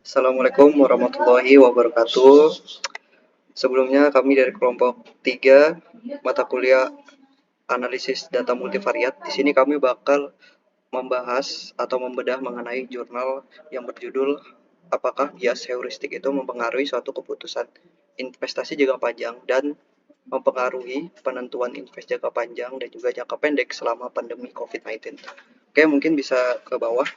Assalamualaikum warahmatullahi wabarakatuh. Sebelumnya kami dari kelompok 3 mata kuliah analisis data multivariat. Di sini kami bakal membahas atau membedah mengenai jurnal yang berjudul apakah bias heuristik itu mempengaruhi suatu keputusan investasi jangka panjang dan mempengaruhi penentuan investasi jangka panjang dan juga jangka pendek selama pandemi COVID-19. Oke, mungkin bisa ke bawah.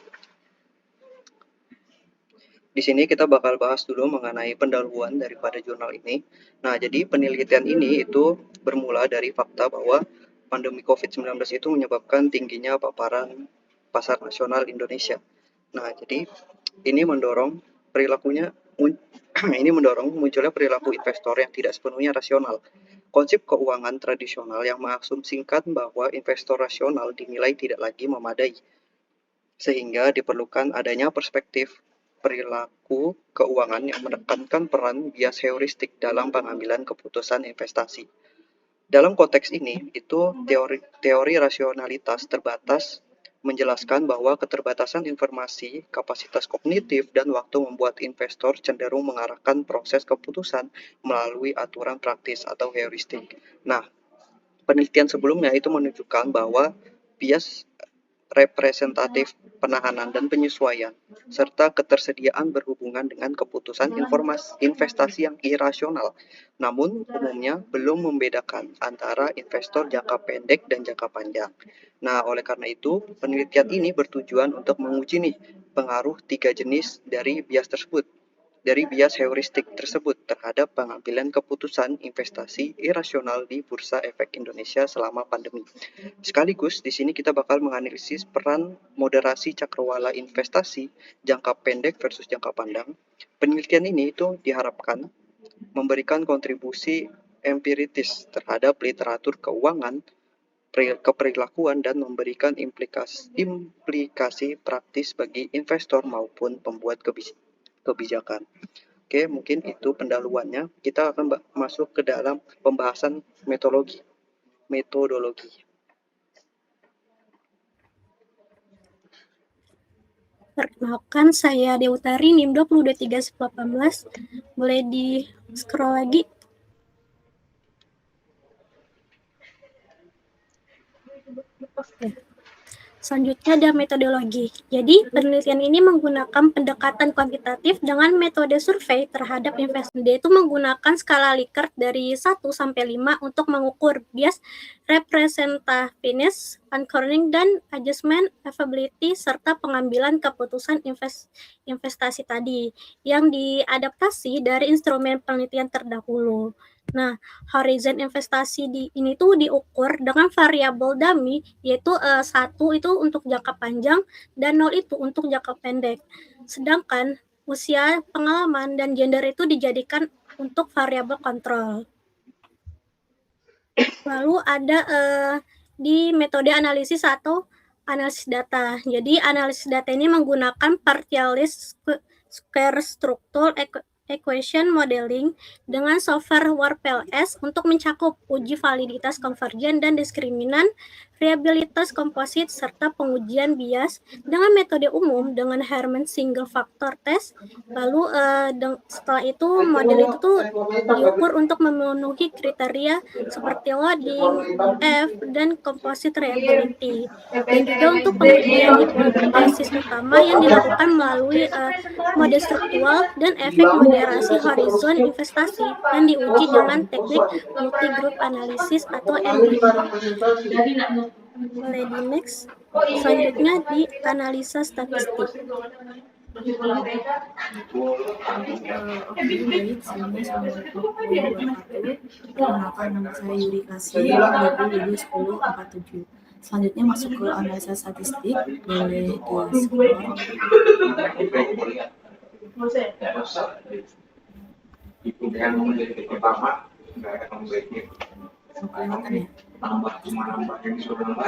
Di sini kita bakal bahas dulu mengenai pendahuluan daripada jurnal ini. Nah, jadi penelitian ini itu bermula dari fakta bahwa pandemi COVID-19 itu menyebabkan tingginya paparan pasar nasional Indonesia. Nah, jadi ini mendorong perilakunya ini mendorong munculnya perilaku investor yang tidak sepenuhnya rasional. Konsep keuangan tradisional yang mengasumsikan bahwa investor rasional dinilai tidak lagi memadai, sehingga diperlukan adanya perspektif perilaku keuangan yang menekankan peran bias heuristik dalam pengambilan keputusan investasi. Dalam konteks ini, itu teori rasionalitas terbatas menjelaskan bahwa keterbatasan informasi, kapasitas kognitif, dan waktu membuat investor cenderung mengarahkan proses keputusan melalui aturan praktis atau heuristik. Nah, penelitian sebelumnya itu menunjukkan bahwa bias representatif, penahanan dan penyesuaian, serta ketersediaan berhubungan dengan keputusan investasi yang irasional, namun umumnya belum membedakan antara investor jangka pendek dan jangka panjang. Nah, oleh karena itu, penelitian ini bertujuan untuk menguji pengaruh 3 jenis dari bias tersebut, dari bias heuristik tersebut terhadap pengambilan keputusan investasi irasional di Bursa Efek Indonesia selama pandemi. Sekaligus di sini kita bakal menganalisis peran moderasi cakrawala investasi jangka pendek versus jangka panjang. Penelitian ini itu diharapkan memberikan kontribusi empiritis terhadap literatur keuangan, keperilakuan, dan memberikan implikasi praktis bagi investor maupun pembuat kebijakan. Oke, mungkin itu pendahuluannya. Kita akan masuk ke dalam pembahasan metodologi. Perkenalkan, saya Deutari, NIM 2023-18. Boleh di scroll lagi? Oke. Selanjutnya ada metodologi. Jadi, penelitian ini menggunakan pendekatan kuantitatif dengan metode survei terhadap investasi. Dia itu menggunakan skala Likert dari 1 sampai 5 untuk mengukur bias representativeness, anchoring, dan adjustment availability serta pengambilan keputusan investasi tadi yang diadaptasi dari instrumen penelitian terdahulu. Nah, horizon investasi ini tuh diukur dengan variabel dummy, yaitu 1 itu untuk jangka panjang dan 0 itu untuk jangka pendek. Sedangkan usia, pengalaman, dan gender itu dijadikan untuk variabel kontrol. Lalu ada di metode analisis atau analisis data. Jadi analisis data ini menggunakan partialist square structure equation modeling dengan software WordPLS untuk mencakup uji validitas konvergen dan diskriminan, variabilitas komposit, serta pengujian bias dengan metode umum dengan Herman single factor test. Lalu setelah itu model itu tuh diukur untuk memenuhi kriteria seperti loading, F, dan composite reliability. Dan juga untuk pengujian hipotesis utama yang dilakukan melalui mode struktural dan efek moderasi horizon investasi dan diuji dengan teknik multi-group analysis atau MGA. Boleh di next. Selanjutnya di analisa statistik. Oke, baik. Sebelumnya Assalamualaikum warahmatullahi wabarakatuh. Perkenalkan, nama saya Yuri Kasih, 201047. Selanjutnya masuk ke analisa statistik. Boleh di scroll. Kelihatan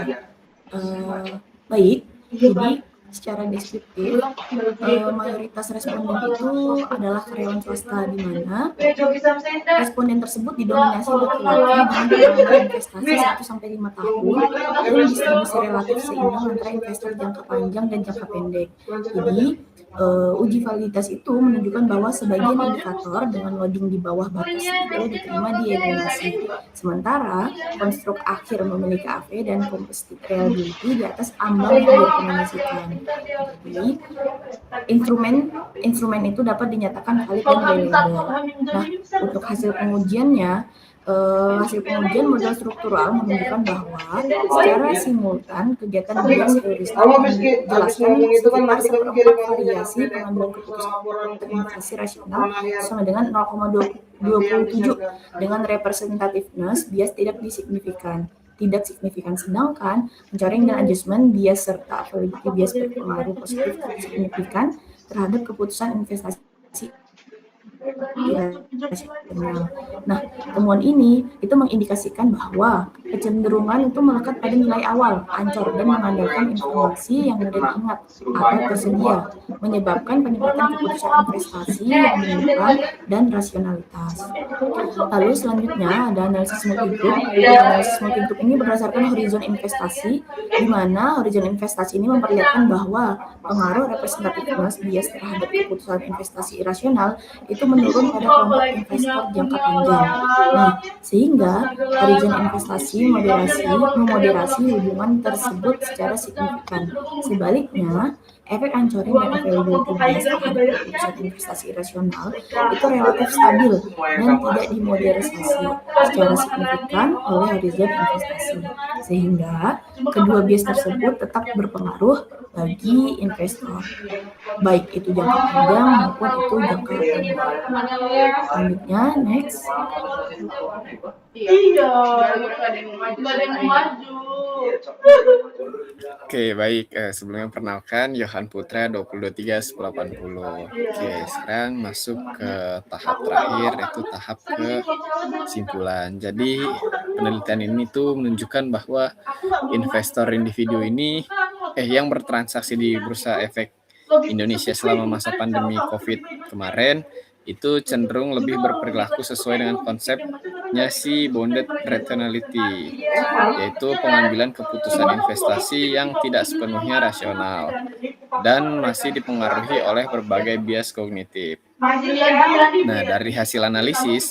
ya? Baik, jadi secara deskriptif, mayoritas responden itu adalah karyawan swasta, di mana responden tersebut didominasi laki-laki dengan pengalaman investasi 1-5 tahun dan distribusi relatif seimbang antara investor jangka panjang dan jangka pendek. Jadi Uji validitas itu menunjukkan bahwa sebagian indikator dengan loading di bawah batas itu diterima di evaluasi. Sementara konstruk akhir memiliki AV dan composite reliability di atas ambang yang direkomendasikan. Jadi instrumen itu dapat dinyatakan valid dan reliable. Nah, untuk hasil pengujian model struktural menunjukkan bahwa secara simultan kegiatan bias heuristik menjelaskan sekitar seperempat variasi pengambilan keputusan investasi rasional sama dengan 0,27 dengan representativeness bias tidak signifikan. Sedangkan mencoreng dan adjustment bias serta validity bias berpengaruh positif signifikan terhadap keputusan investasi rasional. Nah, temuan ini itu mengindikasikan bahwa kecenderungan itu melekat pada nilai awal, ancur, dan mengandalkan informasi yang mudah diingat atau tersedia, menyebabkan peningkatan keputusan investasi yang menyimpang dan rasionalitas. Lalu selanjutnya ada analisis multigroup. Analisis multigroup ini berdasarkan horizon investasi, di mana horizon investasi ini memperlihatkan bahwa pengaruh representativeness bias terhadap keputusan investasi irasional itu menurun pada kelompok investor jangka panjang. Nah, sehingga horizon investasi memoderasi hubungan tersebut secara signifikan. Sebaliknya, efek anchoring dan availability bias terhadap keputusan investasi irasional itu relatif stabil dan tidak dimoderasi secara signifikan oleh horizon investasi. Sehingga kedua bias tersebut tetap berpengaruh bagi investor, baik itu jangka panjang maupun itu jangka pendek. Selanjutnya, next. Iya, nggak ada yang maju. Oke, baik. Sebelumnya perkenalkan Yohan Putra 2023-1080. Oke, sekarang masuk ke tahap terakhir, yaitu tahap kesimpulan. Jadi penelitian ini tuh menunjukkan bahwa investor individu ini yang bertransaksi di Bursa Efek Indonesia selama masa pandemi COVID kemarin itu cenderung lebih berperilaku sesuai dengan konsepnya si bounded rationality, yaitu pengambilan keputusan investasi yang tidak sepenuhnya rasional dan masih dipengaruhi oleh berbagai bias kognitif. Nah, dari hasil analisis,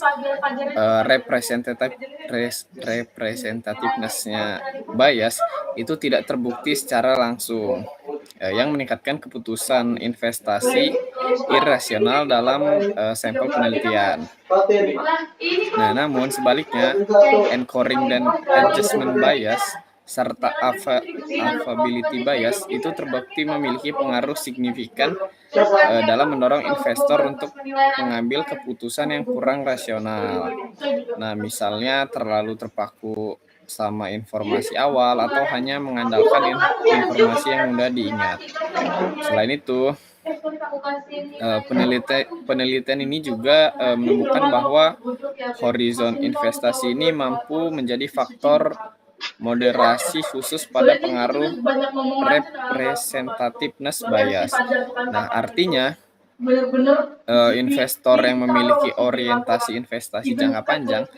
representativeness-nya bias itu tidak terbukti secara langsung, yang meningkatkan keputusan investasi irasional dalam sampel penelitian. Nah, namun sebaliknya, anchoring dan adjustment bias serta affability bias itu terbukti memiliki pengaruh signifikan dalam mendorong investor untuk mengambil keputusan yang kurang rasional. Nah, misalnya terlalu terpaku sama informasi awal atau hanya mengandalkan informasi yang mudah diingat. Selain itu, penelitian ini juga menemukan bahwa horizon investasi ini mampu menjadi faktor moderasi khusus pada pengaruh representativeness bias. Nah, artinya investor yang memiliki orientasi investasi jangka panjang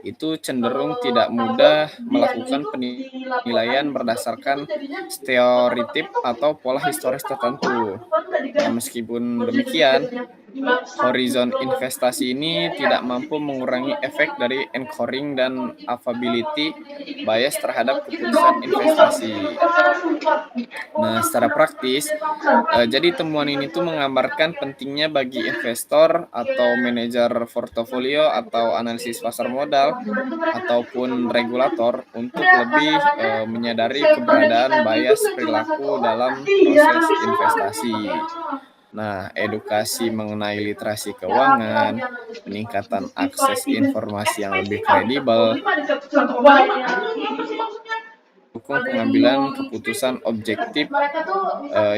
itu cenderung tidak mudah melakukan penilaian berdasarkan stereotip atau pola historis tertentu. Nah, meskipun demikian, horizon investasi ini tidak mampu mengurangi efek dari anchoring dan affability bias terhadap keputusan investasi. Nah, secara praktis, jadi temuan ini tuh menggambarkan pentingnya bagi investor atau manajer portofolio atau analisis pasar modal ataupun regulator untuk lebih menyadari keberadaan bias perilaku dalam proses investasi. Nah, edukasi mengenai literasi keuangan, peningkatan akses informasi yang lebih kredibel, dukung pengambilan keputusan objektif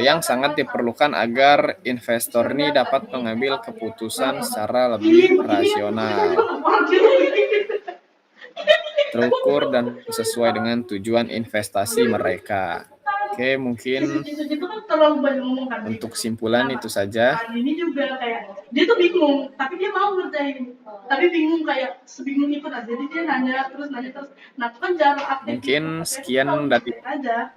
yang sangat diperlukan agar investor ini dapat mengambil keputusan secara lebih rasional, terukur, dan sesuai dengan tujuan investasi mereka. Oke, mungkin untuk kesimpulan itu saja. Ini juga kayak dia tuh bingung, tapi dia mau ngerjain, tapi bingung kayak sebingung itu aja. Jadi dia nanya terus. Nah, kan cara aktif. Mungkin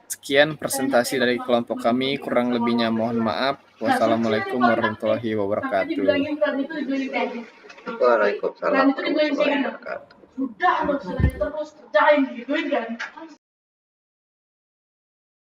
sekian presentasi dari kelompok kami, kurang lebihnya mohon maaf. Wassalamualaikum warahmatullahi wabarakatuh. Dibilangin kan itu dibilangin kayak gitu. Waalaikumsalam Dan itu dibilangin kayak warahmatullahi gitu. wabarakatuh. Udah lo selain terus kerjain gituin kan.